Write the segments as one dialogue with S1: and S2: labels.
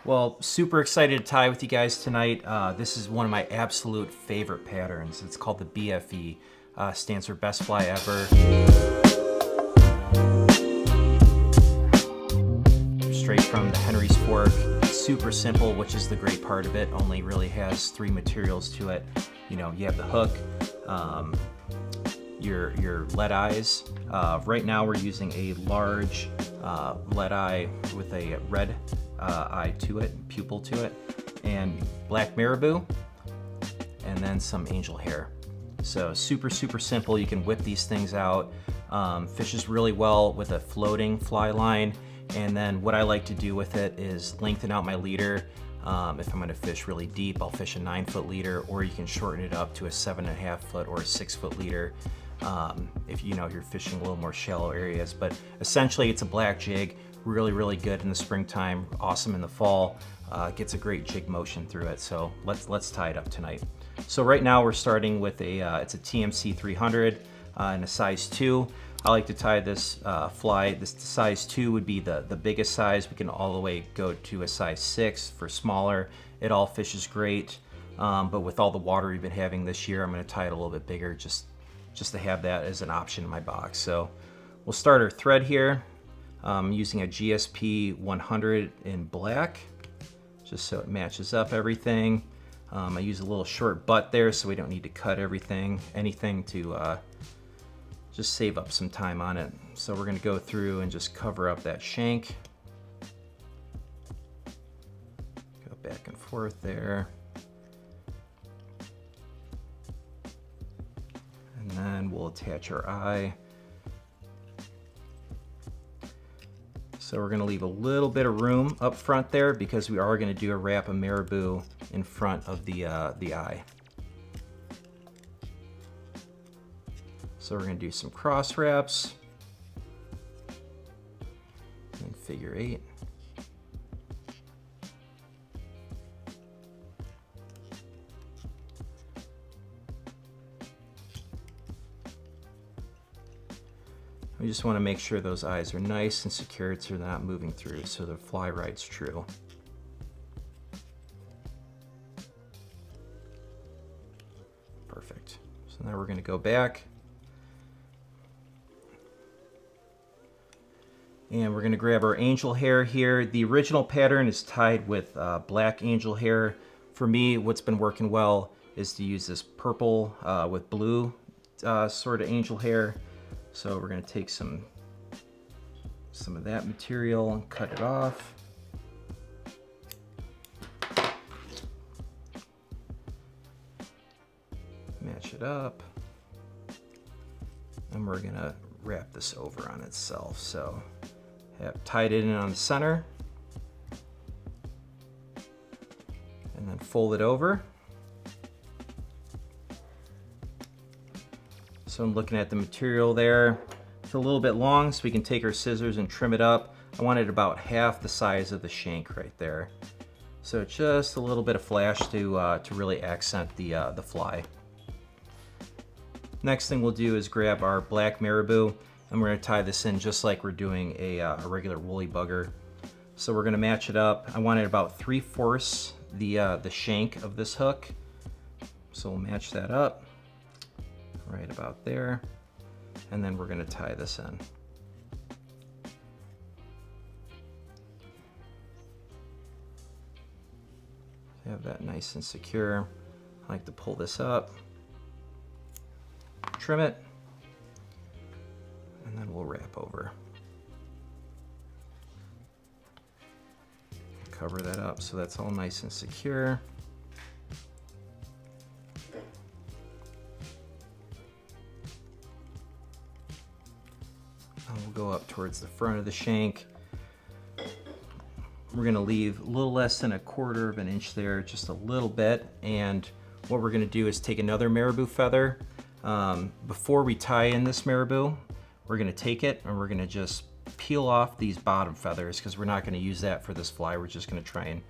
S1: Well, super excited to tie with you guys tonight. This is one of my absolute favorite patterns. It's called the B.F.E. Stands for Best Fly Ever. Straight from the Henry's fork. It's super simple, which is the great part of it. Only really has 3 materials to it. You know, you have the hook, your lead eyes. Right now we're using a large lead eye with a red eye to it, pupil to it, and black marabou, and then some angel hair. So super simple. You can whip these things out. Fishes really well with a floating fly line. And then what I like to do with it is lengthen out my leader. If I'm gonna fish really deep, I'll fish a 9-foot leader, or you can shorten it up to a 7.5 foot or a 6-foot leader. If you're fishing a little more shallow areas. But essentially it's a black jig, really good in the springtime, awesome in the fall, gets a great jig motion through it. So let's tie it up tonight. So right now we're starting with it's a TMC 300 in a size 2. I like to tie this fly. This size 2 would be the biggest size. We can all the way go to a size 6 for smaller. It all fishes great, but with all the water we've been having this year, I'm going to tie it a little bit bigger just to have that as an option in my box. So we'll start our thread here. Using a GSP 100 in black, just so it matches up everything. I use a little short butt there so we don't need to cut anything to just save up some time on it. So we're gonna go through and just cover up that shank. Go back and forth there. And then we'll attach our eye. So we're gonna leave a little bit of room up front there because we are gonna do a wrap of marabou in front of the eye. So we're gonna do some cross wraps and figure 8. We just want to make sure those eyes are nice and secure so they're not moving through, so the fly ride's true. Perfect. So now we're going to go back. And we're going to grab our angel hair here. The original pattern is tied with black angel hair. For me, what's been working well is to use this purple with blue sort of angel hair. So we're going to take some of that material and cut it off. Match it up. And we're going to wrap this over on itself. So have tied it in on the center. And then fold it over. So I'm looking at the material there. It's a little bit long, so we can take our scissors and trim it up. I want it about half the size of the shank right there. So just a little bit of flash to really accent the fly. Next thing we'll do is grab our black marabou, and we're gonna tie this in just like we're doing a regular woolly bugger. So we're gonna match it up. I want it about 3/4 the shank of this hook. So we'll match that up. Right about there, and then we're going to tie this in. Have that nice and secure. I like to pull this up, trim it, and then we'll wrap over. Cover that up so that's all nice and secure. We'll go up towards the front of the shank. We're gonna leave a little less than 1/4 of an inch there, just a little bit. And what we're gonna do is take another marabou feather. Before we tie in this marabou, we're gonna take it and we're gonna just peel off these bottom feathers because we're not gonna use that for this fly. We're just gonna try and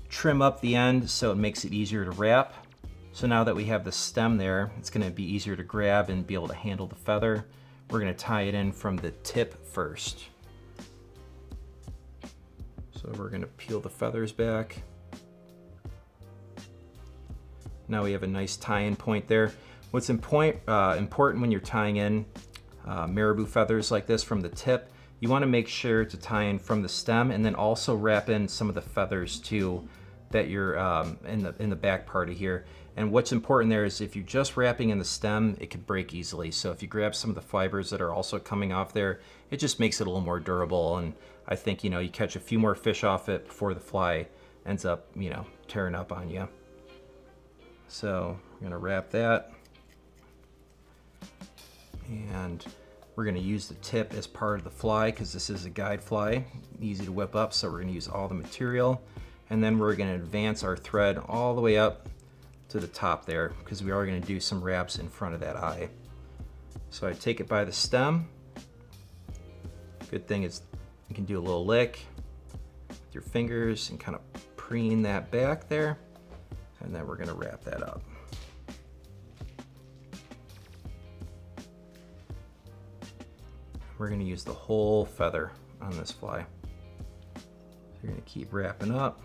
S1: trim up the end so it makes it easier to wrap. So now that we have the stem there, it's gonna be easier to grab and be able to handle the feather. We're gonna tie it in from the tip first. So we're gonna peel the feathers back. Now we have a nice tie-in point there. What's important when you're tying in marabou feathers like this from the tip, you want to make sure to tie in from the stem and then also wrap in some of the feathers too that you're in the back part of here. And what's important there is if you're just wrapping in the stem, it could break easily. So if you grab some of the fibers that are also coming off there, it just makes it a little more durable. And I think, you know, you catch a few more fish off it before the fly ends up, you know, tearing up on you. So we're gonna wrap that. And we're gonna use the tip as part of the fly because this is a guide fly, easy to whip up. So we're gonna use all the material. And then we're gonna advance our thread all the way up to the top there because we are gonna do some wraps in front of that eye. So I take it by the stem. Good thing is you can do a little lick with your fingers and kind of preen that back there. And then we're gonna wrap that up. We're gonna use the whole feather on this fly. So you're gonna keep wrapping up.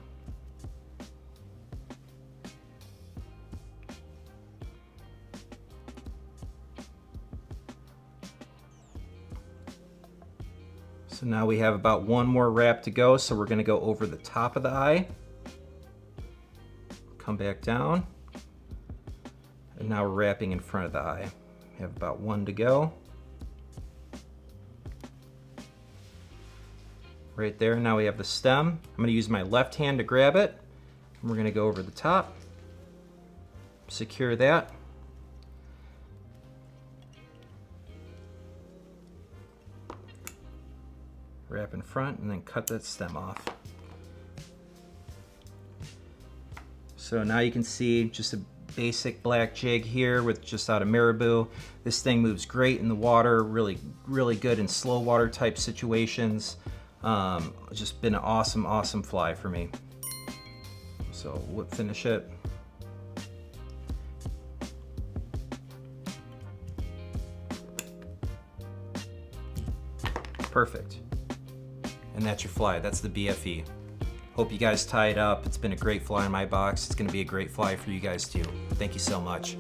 S1: So now we have about one more wrap to go, so we're gonna go over the top of the eye. Come back down. And now we're wrapping in front of the eye. We have about one to go. Right there, now we have the stem. I'm gonna use my left hand to grab it. And we're gonna go over the top. Secure that. Wrap in front and then cut that stem off. So now you can see just a basic black jig here with just out of marabou. This thing moves great in the water, really good in slow water type situations. Just been an awesome fly for me. So whip finish it. Perfect. And that's your fly. That's the B.F.E. Hope you guys tie it up. It's been a great fly in my box. It's gonna be a great fly for you guys too. Thank you so much.